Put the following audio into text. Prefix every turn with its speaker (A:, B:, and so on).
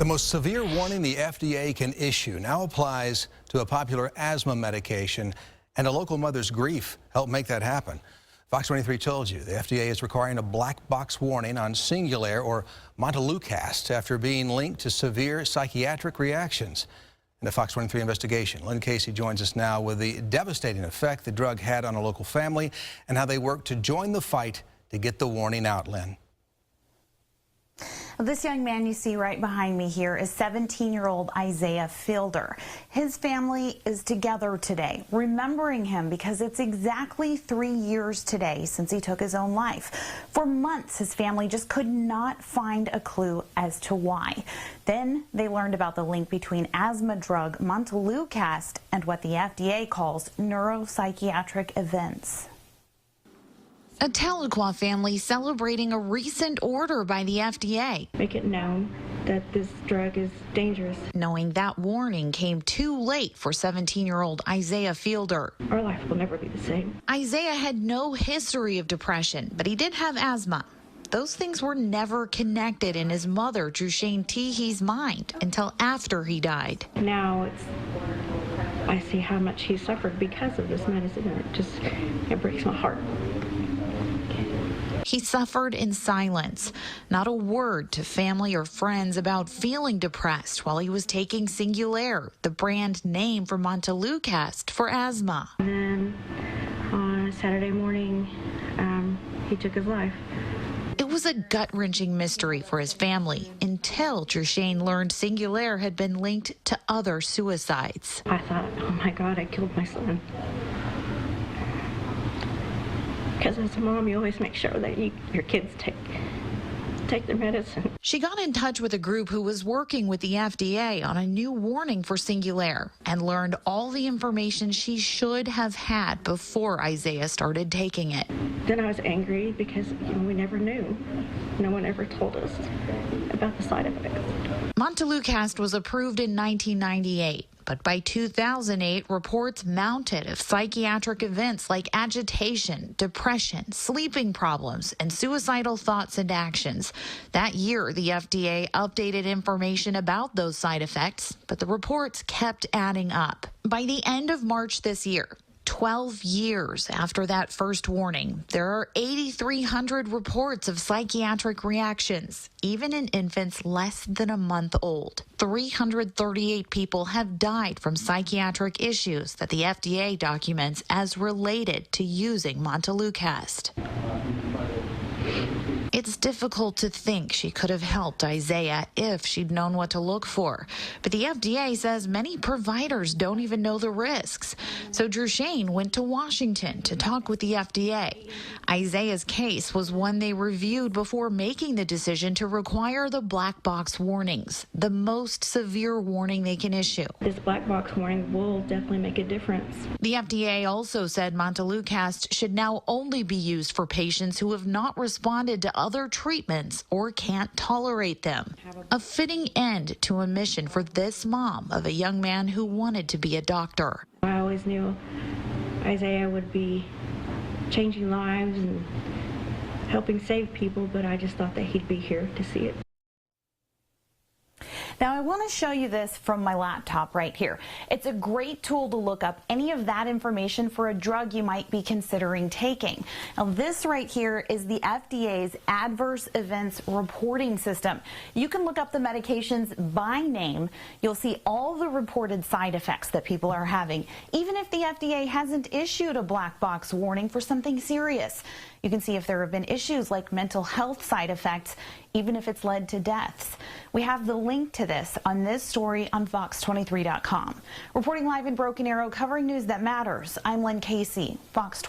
A: The most severe warning the FDA can issue now applies to a popular asthma medication, and a local mother's grief helped make that happen. Fox 23 told you the FDA is requiring a black box warning on Singulair or Montelukast after being linked to severe psychiatric reactions. In a Fox 23 investigation, Lynn Casey joins us now with the devastating effect the drug had on a local family and how they worked to join the fight to get the warning out. Lynn.
B: This young man you see right behind me here is 17-year-old Isaiah Fielder. His family is together today, remembering him because it's exactly 3 years today since he took his own life. For months, his family just could not find a clue as to why. Then they learned about the link between asthma drug Montelukast and what the FDA calls neuropsychiatric events.
C: A Tahlequah family celebrating a recent order by the FDA.
D: Make it known that this drug is dangerous.
C: Knowing that warning came too late for 17-year-old Isaiah Fielder.
D: Our life will never be the same.
C: Isaiah had no history of depression, but he did have asthma. Those things were never connected in his mother, Drushane Teehey's mind until after he died.
D: Now I see how much he suffered because of this medicine, and it breaks my heart.
C: He suffered in silence, not a word to family or friends about feeling depressed while he was taking Singulair, the brand name for Montelukast for asthma.
D: And then on Saturday morning, he took his life.
C: It was a gut-wrenching mystery for his family until Drushane learned Singulair had been linked to other suicides.
D: I thought, oh my God, I killed my son. Because as a mom, you always make sure that your kids take their medicine.
C: She got in touch with a group who was working with the FDA on a new warning for Singulair and learned all the information she should have had before Isaiah started taking it.
D: Then I was angry because we never knew. No one ever told us about the side effects.
C: Montelukast was approved in 1998. But by 2008, reports mounted of psychiatric events like agitation, depression, sleeping problems, and suicidal thoughts and actions. That year, the FDA updated information about those side effects, but the reports kept adding up. By the end of March this year, 12 years after that first warning, there are 8,300 reports of psychiatric reactions, even in infants less than a month old. 338 people have died from psychiatric issues that the FDA documents as related to using Montelukast. It's difficult to think she could have helped Isaiah if she'd known what to look for. But the FDA says many providers don't even know the risks. So Drushane went to Washington to talk with the FDA. Isaiah's case was one they reviewed before making the decision to require the black box warnings, the most severe warning they can issue.
D: This black box warning will definitely make a difference.
C: The FDA also said Montelukast should now only be used for patients who have not responded to other treatments or can't tolerate them. A fitting end to a mission for this mom of a young man who wanted to be a doctor.
D: I always knew Isaiah would be changing lives and helping save people, but I just thought that he'd be here to see it.
B: Now, I want to show you this from my laptop right here. It's a great tool to look up any of that information for a drug you might be considering taking. Now, this right here is the FDA's Adverse Events Reporting System. You can look up the medications by name. You'll see all the reported side effects that people are having, even if the FDA hasn't issued a black box warning for something serious. You can see if there have been issues like mental health side effects, even if it's led to deaths. We have the link to this on this story on Fox23.com. Reporting live in Broken Arrow, covering news that matters, I'm Lynn Casey, Fox 23.